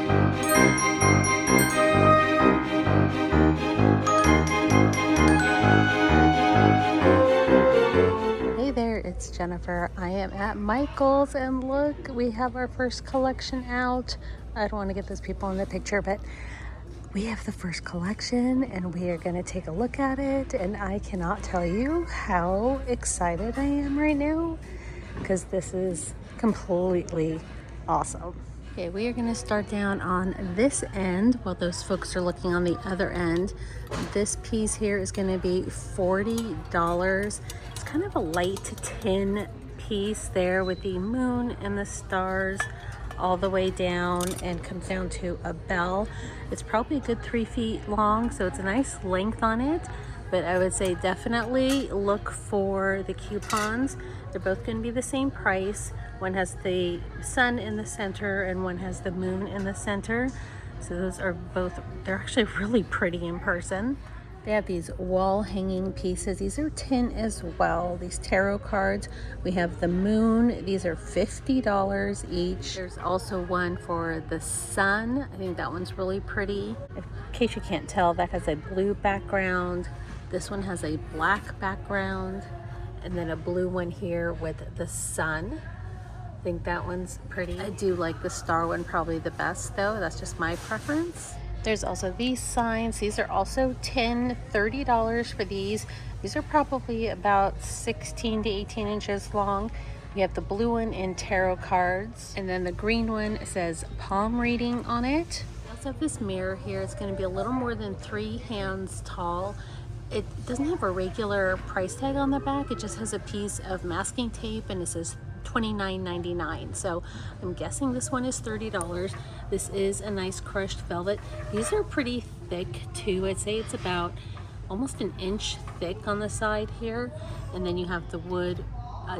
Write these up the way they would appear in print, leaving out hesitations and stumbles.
Hey there, it's Jennifer. I am at Michael's and look, we have our first collection out. I don't want to get those people in the picture, but we have the first collection and we are going to take a look at it. And I cannot tell you how excited I am right now because this is completely awesome. Okay, we are going to start down on this end while those folks are looking on the other end. This piece here is going to be $40. It's kind of a light tin piece there with the moon and the stars all the way down and comes down to a bell. It's probably a good 3 feet long, so it's a nice length on it. But I would say definitely look for the coupons. They're both going to be the same price. One has the sun in the center and one has the moon in the center. So those are both, they're actually really pretty in person. They have these wall hanging pieces. These are tin as well. These tarot cards. We have the moon. These are $50 each. There's also one for the sun. I think that one's really pretty. In case you can't tell, that has a blue background. This one has a black background. And then a blue one here with the sun. I think that one's pretty. I do like the star one probably the best though. That's just my preference. There's also these signs. These are also tin, $30 for these. These are probably about 16 to 18 inches long. We have the blue one in tarot cards. And then the green one says palm reading on it. We also have this mirror here. It's going to be a little more than 3 hands tall. It doesn't have a regular price tag on the back. It just has a piece of masking tape and it says $29.99. So I'm guessing this one is $30. This is a nice crushed velvet. These are pretty thick too. I'd say it's about almost an inch thick on the side here. And then you have the wood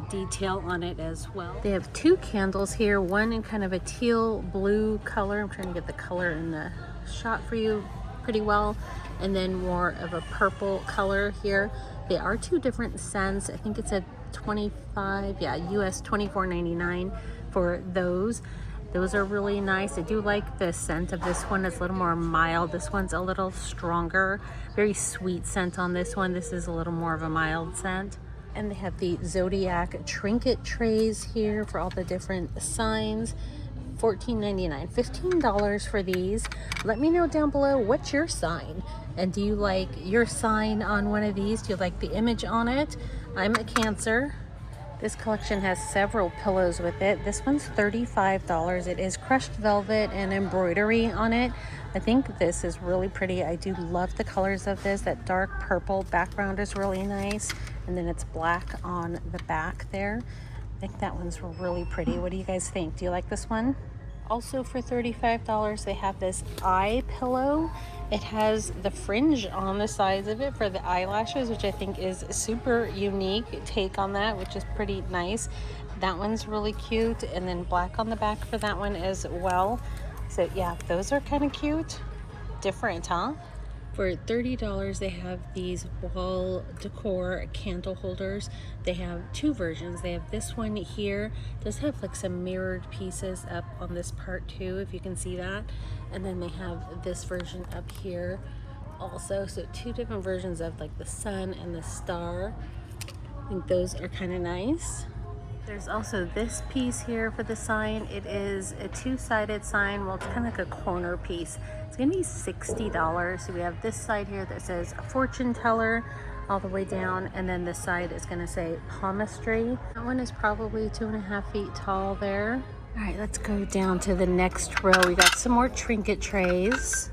detail on it as well. They have 2 candles here, one in kind of a teal blue color. I'm trying to get the color in the shot for you pretty well. And then more of a purple color here. They are 2 different scents. I think it's a 25, yeah, US $24.99 for those. Those are really nice. I do like the scent of this one. It's a little more mild. This one's a little stronger. Very sweet scent on this one. This is a little more of a mild scent. And they have the zodiac trinket trays here for all the different signs. $14.99, $15 for these. Let me know down below, what's your sign? And do you like your sign on one of these? Do you like the image on it? I'm a Cancer. This collection has several pillows with it. This one's $35. It is crushed velvet and embroidery on it. I think this is really pretty. I do love the colors of this. That dark purple background is really nice. And then it's black on the back there. I think that one's really pretty. What do you guys think? Do you like this one? Also for $35, they have this eye pillow. It has the fringe on the sides of it for the eyelashes, which I think is a super unique take on that, which is pretty nice. That one's really cute. And then black on the back for that one as well. So yeah, those are kind of cute. Different, huh? For $30, they have these wall decor candle holders. They have 2 versions. They have this one here. It does have like some mirrored pieces up on this part too, if you can see that. And then they have this version up here also. So 2 different versions of like the sun and the star. I think those are kind of nice. There's also this piece here for the sign. It is a 2-sided sign. Well, it's kind of like a corner piece. It's gonna be $60. So we have this side here that says fortune teller all the way down, and then this side is gonna say palmistry. That one is probably 2.5 feet tall there. All right, let's go down to the next row. We got some more trinket trays.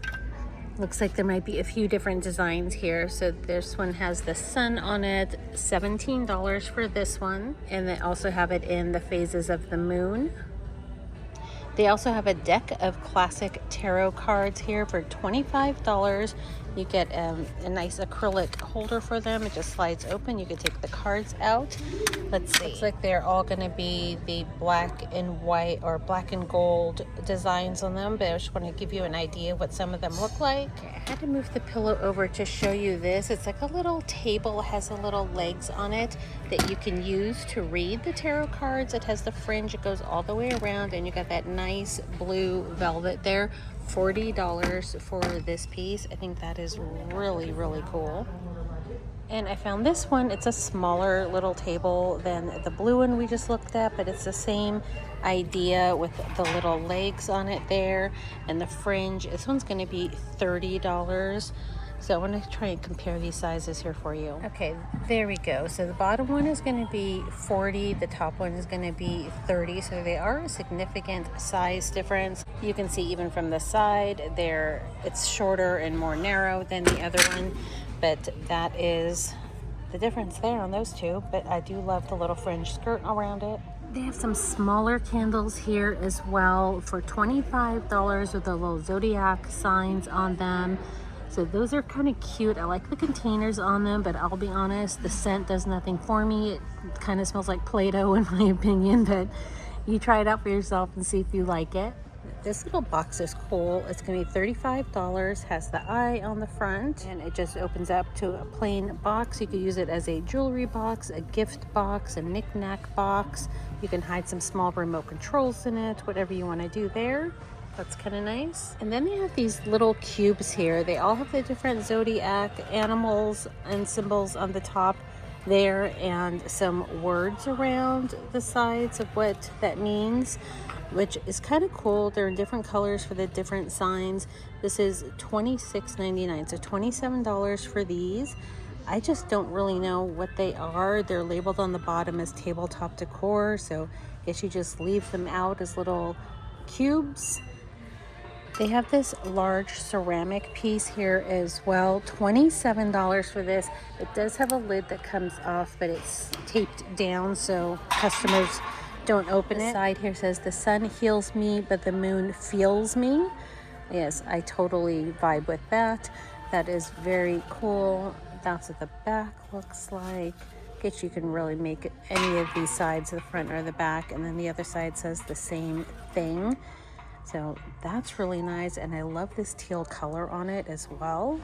Looks like there might be a few different designs here. So this one has the sun on it, $17 for this one. And they also have it in the phases of the moon. They also have a deck of classic tarot cards here for $25. You get a nice acrylic holder for them. It just slides open. You can take the cards out. Let's see. Looks like they're all going to be the black and white or black and gold designs on them, but I just want to give you an idea what some of them look like. Okay, I had to move the pillow over to show you this. It's like a little table. It has the little legs on it that you can use to read the tarot cards. It has the fringe. It goes all the way around, and you got that nice blue velvet there. $40 for this piece. I think that is really, really cool. And I found this one. It's a smaller little table than the blue one we just looked at, but it's the same idea with the little legs on it there and the fringe. This one's going to be $30. So I want to try and compare these sizes here for you. Okay, there we go. So the bottom one is going to be 40, the top one is going to be 30. So they are a significant size difference. You can see even from the side there, it's shorter and more narrow than the other one, but that is the difference there on those two. But I do love the little fringe skirt around it. They have some smaller candles here as well for $25 with the little zodiac signs on them. So those are kind of cute. I like the containers on them, but I'll be honest, the scent does nothing for me. It kind of smells like Play-Doh in my opinion, but you try it out for yourself and see if you like it. This little box is cool. It's going to be $35, has the eye on the front, and it just opens up to a plain box. You could use it as a jewelry box, a gift box, a knick-knack box. You can hide some small remote controls in it, whatever you want to do there. That's kind of nice. And then they have these little cubes here. They all have the different zodiac animals and symbols on the top there, and some words around the sides of what that means, which is kind of cool. They're in different colors for the different signs. This is $26.99, so $27 for these. I just don't really know what they are. They're labeled on the bottom as tabletop decor, so I guess you just leave them out as little cubes. They have this large ceramic piece here as well, $27 for this. It does have a lid that comes off, but it's taped down so customers don't open it. The side here says, "The sun heals me, but the moon feels me." Yes, I totally vibe with that. That is very cool. That's what the back looks like. I guess you can really make any of these sides, the front or the back, and then the other side says the same thing. So that's really nice, and I love this teal color on it as well.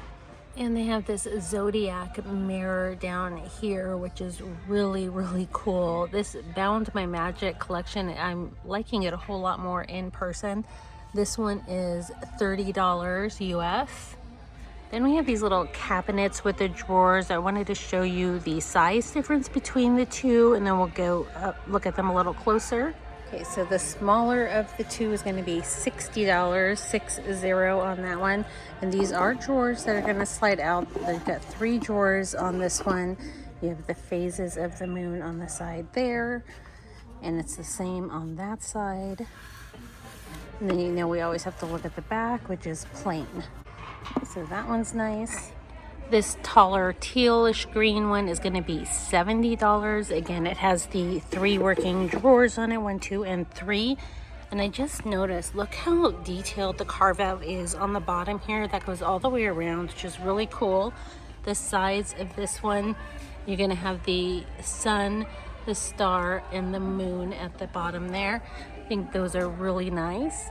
And they have this zodiac mirror down here, which is really, really cool. This Bound My Magic collection, I'm liking it a whole lot more in person. This one is $30 US. Then we have these little cabinets with the drawers. I wanted to show you the size difference between the two, and then we'll go look at them a little closer. Okay, so the smaller of the two is going to be $60, 60 on that one. And these are drawers that are going to slide out. They've got 3 drawers on this one. You have the phases of the moon on the side there. And it's the same on that side. And then you know we always have to look at the back, which is plain. So that one's nice. This taller tealish green one is going to be $70. Again, it has the 3 working drawers on it, 1, 2, and 3. And I just noticed, look how detailed the carve out is on the bottom here. That goes all the way around, which is really cool. The sides of this one, you're going to have the sun, the star, and the moon at the bottom there. I think those are really nice.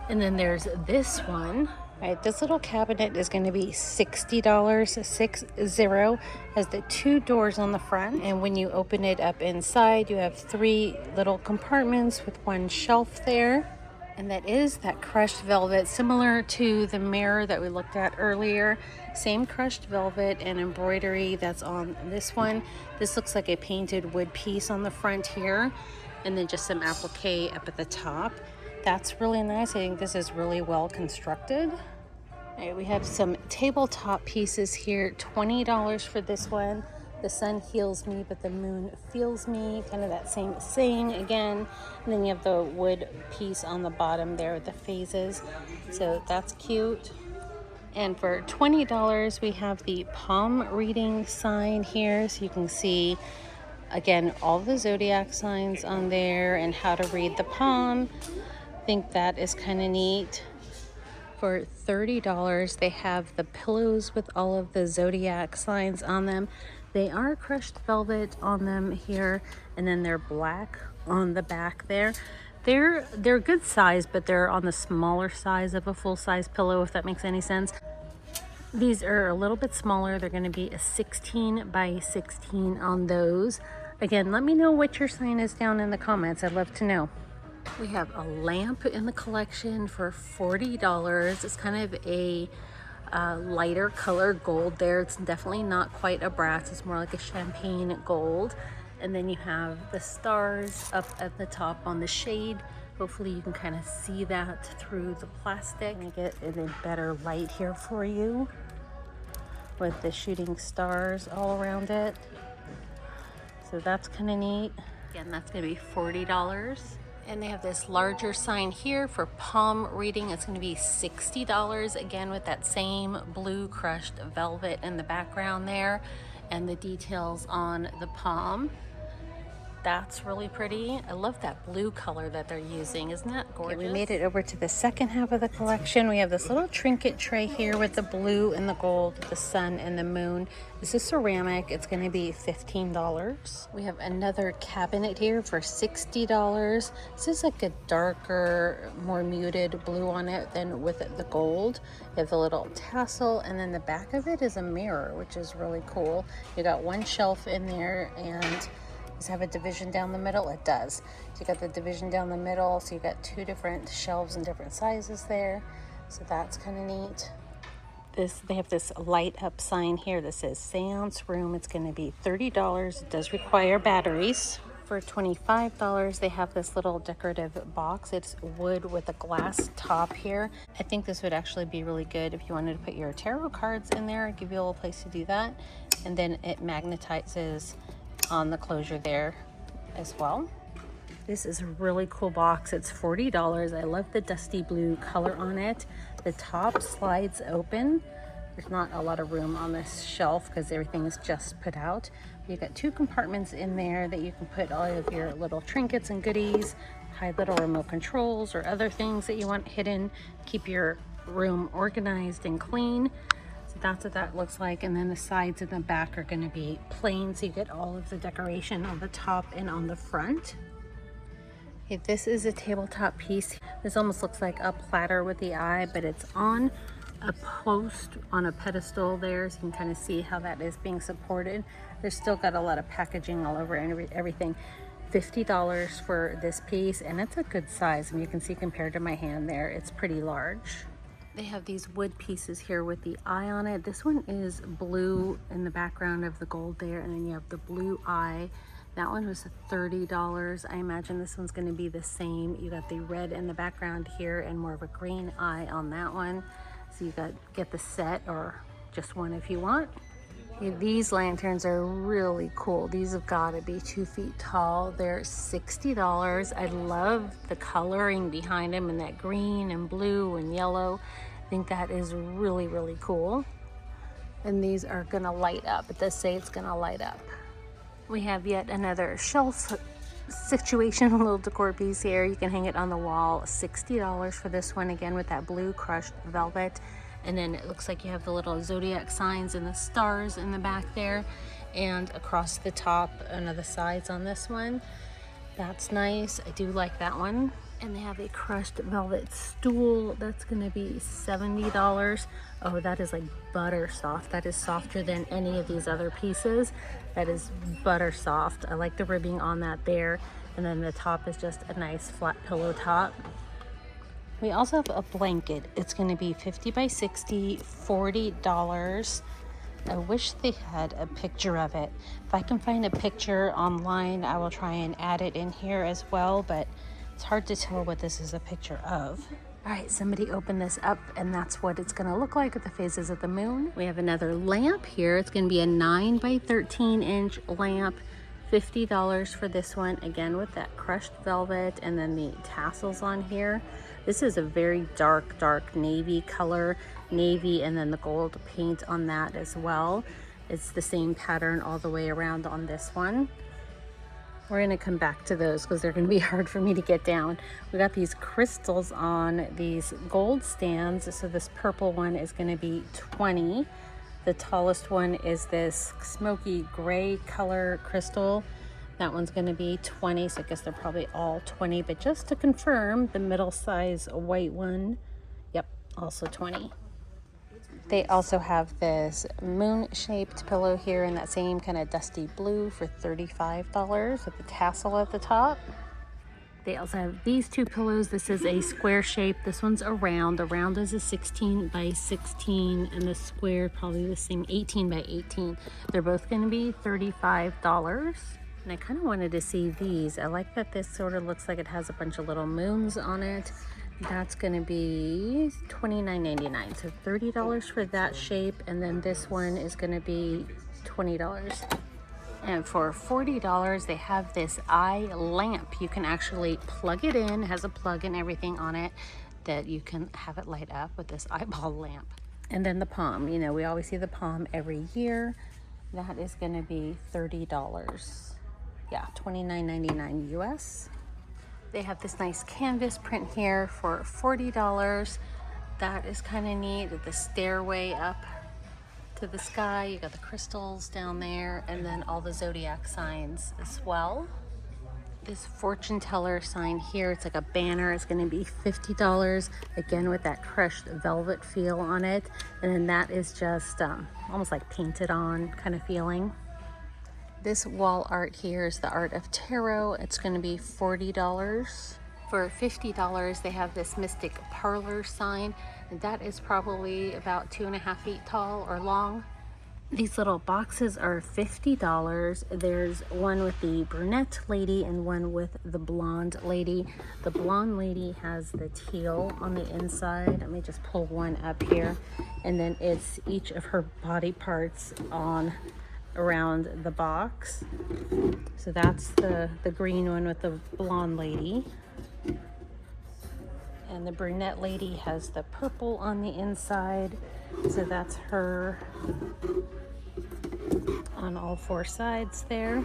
And then there's this one. All right, this little cabinet is going to be $60, 60. Has the 2 doors on the front, and when you open it up inside, you have 3 little compartments with 1 shelf there. And that is that crushed velvet, similar to the mirror that we looked at earlier. Same crushed velvet and embroidery that's on this one. This looks like a painted wood piece on the front here, and then just some applique up at the top. That's really nice. I think this is really well constructed. All right, we have some tabletop pieces here. $20 for this one. The sun heals me, but the moon feels me. Kind of that same saying again. And then you have the wood piece on the bottom there with the phases. So that's cute. And for $20, we have the palm reading sign here. So you can see, again, all the zodiac signs on there and how to read the palm. I think that is kind of neat. For $30, they have the pillows with all of the zodiac signs on them. They are crushed velvet on them here, and then they're black on the back there. They're good size, but they're on the smaller size of a full-size pillow, if that makes any sense. These are a little bit smaller. They're going to be a 16 by 16 on those. Again, let me know what your sign is down in the comments. I'd love to know. We have a lamp in the collection for $40. It's kind of a lighter color gold there. It's definitely not quite a brass. It's more like a champagne gold. And then you have the stars up at the top on the shade. Hopefully you can kind of see that through the plastic. I'm gonna get a better light here for you with the shooting stars all around it. So that's kind of neat. Again, that's gonna be $40. And they have this larger sign here for palm reading. It's gonna be $60, again with that same blue crushed velvet in the background there and the details on the palm. That's really pretty. I love that blue color that they're using. Isn't that gorgeous? Okay, we made it over to the second half of the collection. We have this little trinket tray here with the blue and the gold, the sun and the moon. This is ceramic. It's going to be $15. We have another cabinet here for $60. This is like a darker, more muted blue on it than with the gold. You have the little tassel, and then the back of it is a mirror, which is really cool. You got one shelf in there, and does it have a division down the middle? It does. So you got the division down the middle, so you got two different shelves in different sizes there. So that's kind of neat. They have this light up sign here that says seance room. It's going to be $30. It does require batteries. For $25, they have this little decorative box. It's wood with a glass top here. I think this would actually be really good if you wanted to put your tarot cards in there, give you a little place to do that. And then it magnetizes on the closure there as well. This is a really cool box. It's $40. I love the dusty blue color on it. The top slides open. There's not a lot of room on this shelf because everything is just put out. You've got two compartments in there that you can put all of your little trinkets and goodies, hide little remote controls or other things that you want hidden. Keep your room organized and clean. So that's what that looks like. And then the sides and the back are going to be plain, so you get all of the decoration on the top and on the front. Okay, this is a tabletop piece. This almost looks like a platter with the eye, but it's on a post on a pedestal there, so you can kind of see how that is being supported. There's still got a lot of packaging all over and everything. $50 for this piece, and it's a good size. And you can see compared to my hand there, it's pretty large. They have these wood pieces here with the eye on it. This one is blue in the background of the gold there, and then you have the blue eye. That one was $30. I imagine this one's going to be the same. You got the red in the background here and more of a green eye on that one. So you get the set, or just one if you want. Okay, these lanterns are really cool. These have got to be 2 feet tall. They're $60. I love the coloring behind them and that green and blue and yellow. I think that is really, really cool. And these are gonna light up. It does say it's gonna light up. We have yet another shelf situation, a little decor piece here. You can hang it on the wall. $60 for this one, again with that blue crushed velvet. And then it looks like you have the little zodiac signs and the stars in the back there, and across the top and the sides on this one. That's nice. I do like that one. And they have a crushed velvet stool. That's going to be $70. Oh, that is like butter soft. That is softer than any of these other pieces. That is butter soft. I like the ribbing on that there. And then the top is just a nice flat pillow top. We also have a blanket. It's going to be 50 by 60, $40. I wish they had a picture of it. If I can find a picture online, I will try and add it in here as well, but it's hard to tell what this is a picture of. All right, somebody open this up, and that's what it's going to look like with the phases of the moon. We have another lamp here. It's going to be a 9 by 13 inch lamp. $50 for this one, again with that crushed velvet and then the tassels on here. This is a very dark navy color, navy, and then the gold paint on that as well. It's the same pattern all the way around on this one. We're gonna come back to those because they're gonna be hard for me to get down. We got these crystals on these gold stands. So this purple one is gonna be 20. The tallest one is this smoky gray color crystal. That one's gonna be 20, so I guess they're probably all 20, but just to confirm, the middle size white one, yep, also 20. They also have this moon-shaped pillow here in that same kind of dusty blue for $35 with the tassel at the top. They also have these two pillows. This is a square shape. This one's a round. The round is a 16 by 16 and the square probably the same 18 by 18. They're both going to be $35. And I kind of wanted to see these. I like that this sort of looks like it has a bunch of little moons on it. That's going to be $29.99. So $30 for that shape. And then this one is going to be $20. And for $40, they have this eye lamp. You can actually plug it in. It has a plug and everything on it that you can have it light up with this eyeball lamp. And then the palm. You know, we always see the palm every year. That is going to be $30. Yeah, $29.99 US. They have this nice canvas print here for $40. That is kind of neat. The stairway up to the sky. You got the crystals down there and then all the zodiac signs as well. This fortune teller sign here, it's like a banner. It's going to be $50, again with that crushed velvet feel on it. And then that is just almost like painted on kind of feeling. This wall art here is the art of tarot. It's going to be $40. For $50, they have this mystic parlor sign. And that is probably about 2.5 feet tall or long. These little boxes are $50. There's one with the brunette lady and one with the blonde lady. The blonde lady has the teal on the inside. Let me just pull one up here. And then it's each of her body parts on around the box. So that's the green one with the blonde lady. And the brunette lady has the purple on the inside. So that's her on all four sides there.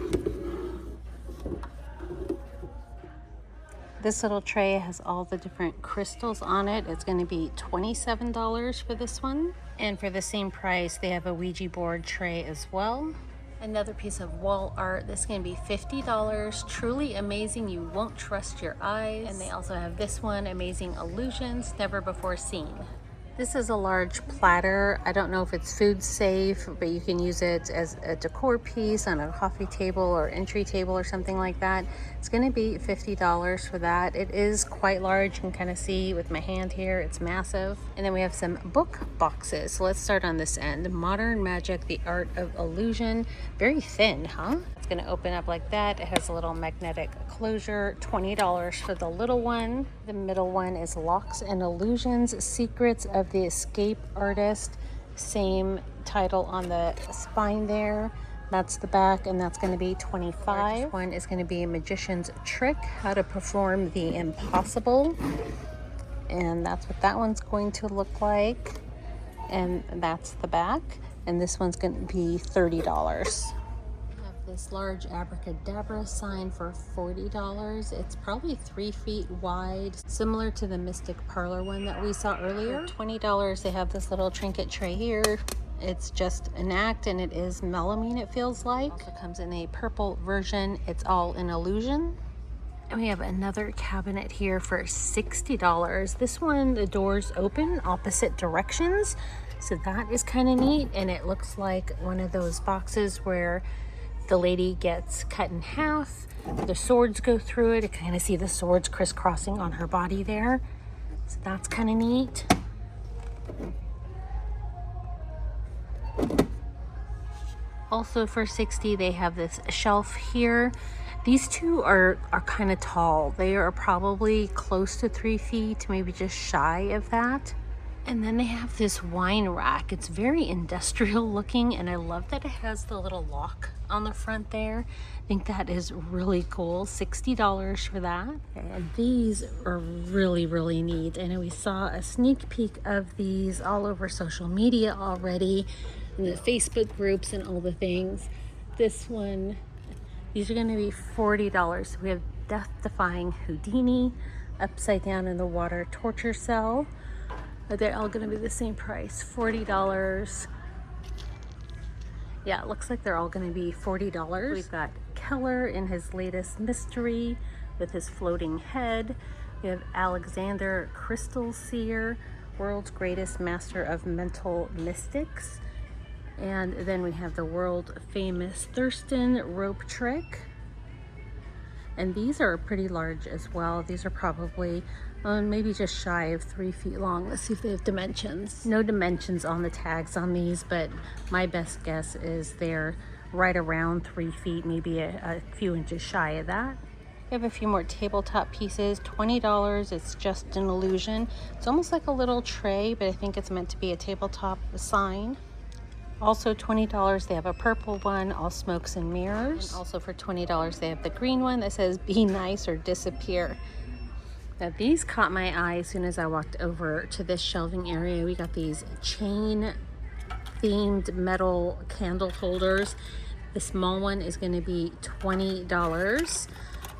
This little tray has all the different crystals on it. It's going to be $27 for this one. And for the same price, they have a Ouija board tray as well. Another piece of wall art. This is going to be $50. Truly amazing. You won't trust your eyes. And they also have this one, Amazing Illusions, Never Before Seen. This is a large platter. I don't know if it's food safe, but you can use it as a decor piece on a coffee table or entry table or something like that. It's going to be $50 for that. It is quite large. You can kind of see with my hand here, it's massive. And then we have some book boxes. So let's start on this end. Modern Magic, The Art of Illusion. Very thin, huh? It's going to open up like that. It has a little magnetic closure. $20 for the little one. The middle one is Locks and Illusions, Secrets of the Escape Artist. Same title on the spine there. That's the back, and that's going to be $25. This one is going to be Magician's Trick, How to Perform the Impossible. And that's what that one's going to look like. And that's the back. And this one's going to be $30. This large abracadabra sign for $40. It's probably 3 feet wide, similar to the Mystic Parlor one that we saw earlier. For $20, they have this little trinket tray here. It's just an act, and it is melamine, it feels like. Also comes in a purple version. It's all an illusion. And we have another cabinet here for $60. This one, the doors open opposite directions. So that is kind of neat. And it looks like one of those boxes where the lady gets cut in half, the swords go through it. You kind of see the swords crisscrossing on her body there. So that's kind of neat. Also for $60, they have this shelf here. These two are kind of tall. They are probably close to 3 feet, maybe just shy of that. And then they have this wine rack. It's very industrial looking, and I love that it has the little lock on the front there. I think that is really cool. $60 for that. And these are really, really neat. I know we saw a sneak peek of these all over social media already, in the Facebook groups and all the things. This one, These are going to be $40. We have death-defying Houdini, upside down in the water torture cell. They're all going to be the same price, $40. Yeah, it looks like they're all going to be $40. We've got Keller in his latest mystery with his floating head. We have Alexander Crystal Seer, world's greatest master of mental mystics. And then we have the world famous Thurston rope trick. And these are pretty large as well. These are probably maybe just shy of 3 feet long. Let's see if they have dimensions. No dimensions on the tags on these, but my best guess is they're right around 3 feet, maybe a few inches shy of that. We have a few more tabletop pieces, $20. It's just an illusion. It's almost like a little tray, but I think it's meant to be a tabletop sign. Also $20, they have a purple one, all smokes and mirrors. And also for $20, they have the green one that says be nice or disappear. Now these caught my eye as soon as I walked over to this shelving area. We got these chain themed metal candle holders. The small one is going to be $20.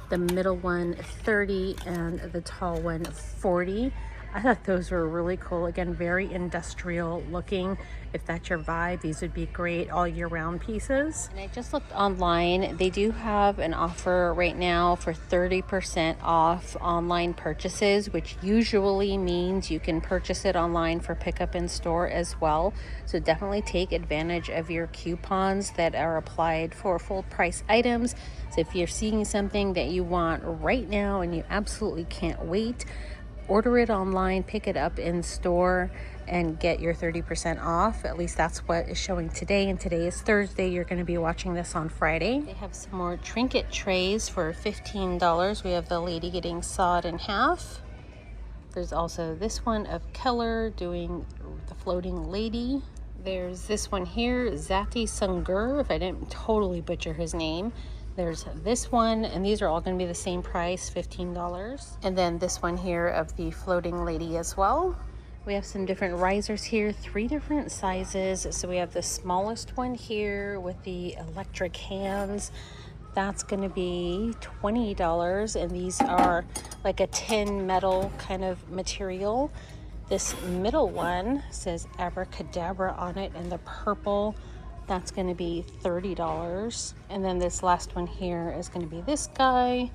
The middle one $30 and the tall one $40. I thought those were really cool. Again, very industrial looking. If that's your vibe, these would be great all year round pieces. And I just looked online. They do have an offer right now for 30% off online purchases, which usually means you can purchase it online for pickup in store as well. So definitely take advantage of your coupons that are applied for full price items. So if you're seeing something that you want right now and you absolutely can't wait, order it online, pick it up in store, and get your 30% off. At least that's what is showing today, and today is Thursday. You're going to be watching this on Friday. They have some more trinket trays for $15. We have the lady getting sawed in half. There's also this one of Keller doing the floating lady. There's this one here, Zati Sungur, if I didn't totally butcher his name. There's this one, and these are all going to be the same price, $15. And then this one here of the floating lady as well. We have some different risers here, 3 different sizes. So we have the smallest one here with the electric hands. That's going to be $20, and these are like a tin metal kind of material. This middle one says abracadabra on it in the purple. That's going to be $30. And then this last one here is going to be this guy,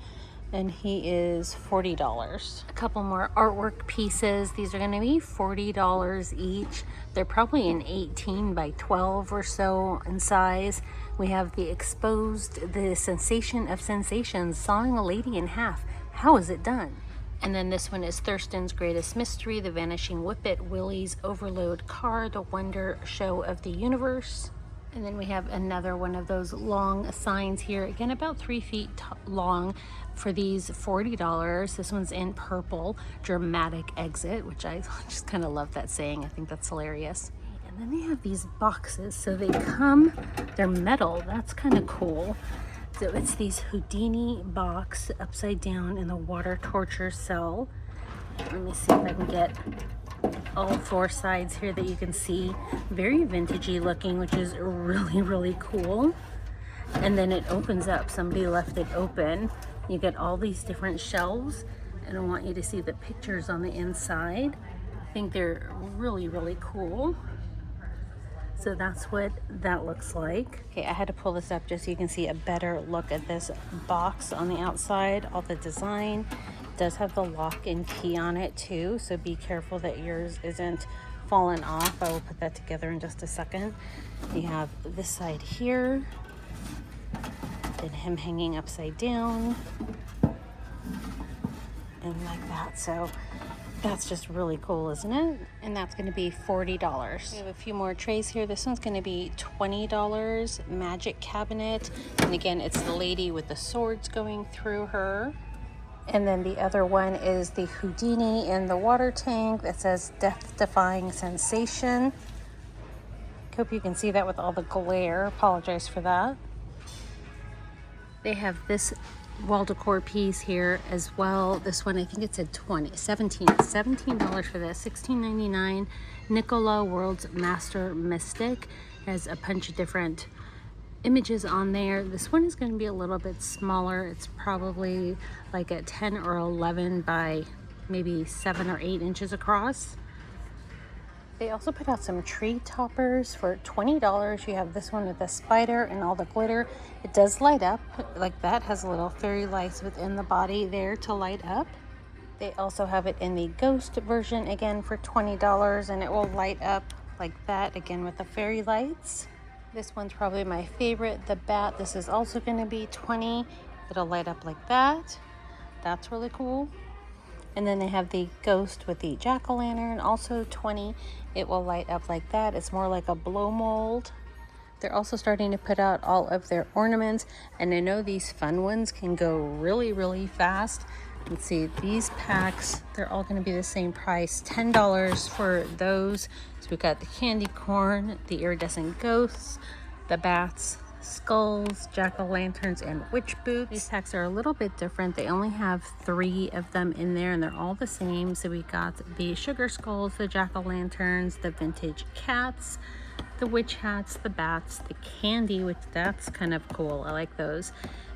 and he is $40. A couple more artwork pieces. These are going to be $40 each. They're probably an 18 by 12 or so in size. We have the exposed, the sensation of sensations, sawing a lady in half. How is it done? And then this one is Thurston's Greatest Mystery, the Vanishing Whippet, Willie's Overload Car, the Wonder Show of the Universe. And then we have another one of those long signs here, again about 3 feet long, for these $40. This one's in purple, dramatic exit, which I just kind of love that saying. I think that's hilarious. And then they have these boxes, so they come, they're metal. That's kind of cool. So it's these Houdini box upside down in the water torture cell. Let me see if I can get all 4 sides here that you can see. Very vintagey looking, which is really cool. And then it opens up. Somebody left it open. You get all these different shelves, and I want you to see the pictures on the inside. I think they're really cool. So that's what that looks like. Okay, I had to pull this up just so you can see a better look at this box on the outside. All the design. It does have the lock and key on it too, so be careful that yours isn't fallen off. I will put that together in just a second. You have this side here, then him hanging upside down, and like that. So that's just really cool, isn't it? And that's going to be $40. We have a few more trays here. This one's going to be $20. Magic cabinet. And again, it's the lady with the swords going through her. And then the other one is the Houdini in the water tank that says death-defying sensation. Hope you can see that with all the glare. Apologize for that. They have this wall decor piece here as well. This one, I think it said $17 for this. $16.99. Nicola, World's Master Mystic. Has a bunch of different images on there. This one is going to be a little bit smaller. It's probably like a 10 or 11 by maybe 7 or 8 inches across. They also put out some tree toppers for $20. You have this one with the spider and all the glitter. It does light up like that, has a little fairy lights within the body there to light up. They also have it in the ghost version again for $20, and it will light up like that again with the fairy lights. This one's probably my favorite, the bat. This is also going to be $20. It'll light up like that. That's really cool. And then they have the ghost with the jack-o'-lantern, also $20. It will light up like that. It's more like a blow mold. They're also starting to put out all of their ornaments, and I know these fun ones can go really, really fast. Let's see, these packs, they're all going to be the same price, $10 for those. So we've got the candy corn, the iridescent ghosts, the bats, skulls, jack-o'-lanterns, and witch boots. These packs are a little bit different. They only have 3 of them in there, and they're all the same. So we got the sugar skulls, the jack-o'-lanterns, the vintage cats, the witch hats, the bats, the candy, which that's kind of cool. I like those.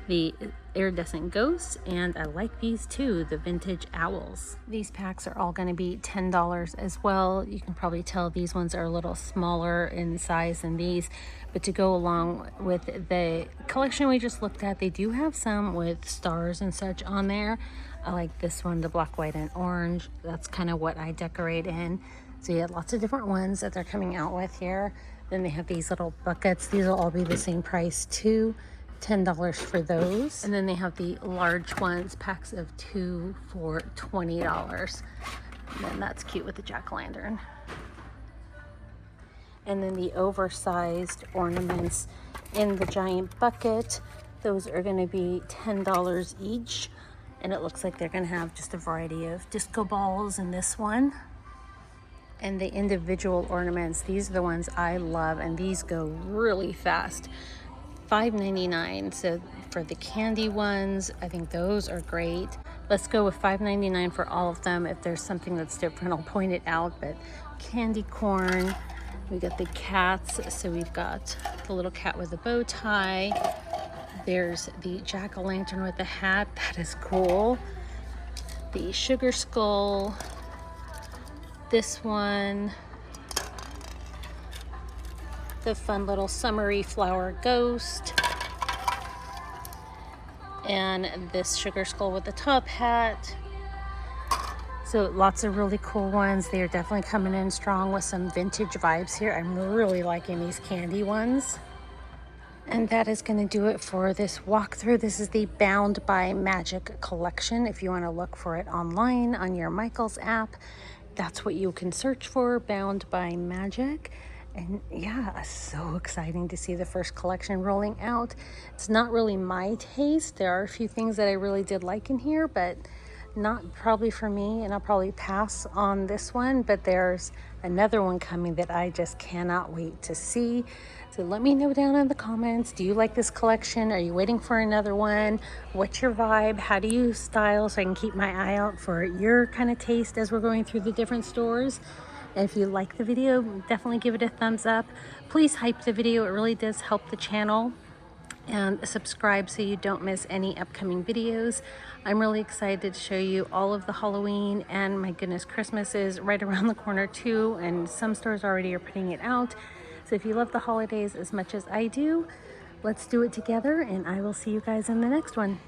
The iridescent ghosts, and I like these too, the vintage owls. These packs are all going to be $10 as well. You can probably tell these ones are a little smaller in size than these, but to go along with the collection we just looked at, they do have some with stars and such on there. I like this one, the black, white, and orange. That's kind of what I decorate in. So you have lots of different ones that they're coming out with here. Then they have these little buckets. These will all be the same price too. $10 for those. And then they have the large ones, packs of 2 for $20. And then that's cute with the jack-o'-lantern. And then the oversized ornaments in the giant bucket, those are going to be $10 each. And it looks like they're going to have just a variety of disco balls in this one. And the individual ornaments, these are the ones I love, and these go really fast. $5.99. So for the candy ones, I think those are great. Let's go with $5.99 for all of them. If there's something that's different, I'll point it out. But candy corn, we got the cats. So we've got the little cat with a bow tie. There's the jack-o'-lantern with a hat. That is cool. The sugar skull. This one. The fun little summery flower ghost, and this sugar skull with the top hat. So lots of really cool ones. They are definitely coming in strong with some vintage vibes here. I'm really liking these candy ones. And that is going to do it for this walkthrough. This is the Bound by Magic collection. If you want to look for it online on your Michaels app, that's what you can search for, Bound by Magic. And yeah, so exciting to see the first collection rolling out. It's not really my taste. There are a few things that I really did like in here, but not probably for me, and I'll probably pass on this one. But there's another one coming that I just cannot wait to see. So let me know down in the comments, do you like this collection? Are you waiting for another one? What's your vibe? How do you style, so I can keep my eye out for your kind of taste as we're going through the different stores? If you like the video, definitely give it a thumbs up. Please hype the video. It really does help the channel. And subscribe so you don't miss any upcoming videos. I'm really excited to show you all of the Halloween, and my goodness, Christmas is right around the corner too, and some stores already are putting it out. So if you love the holidays as much as I do, let's do it together, and I will see you guys in the next one.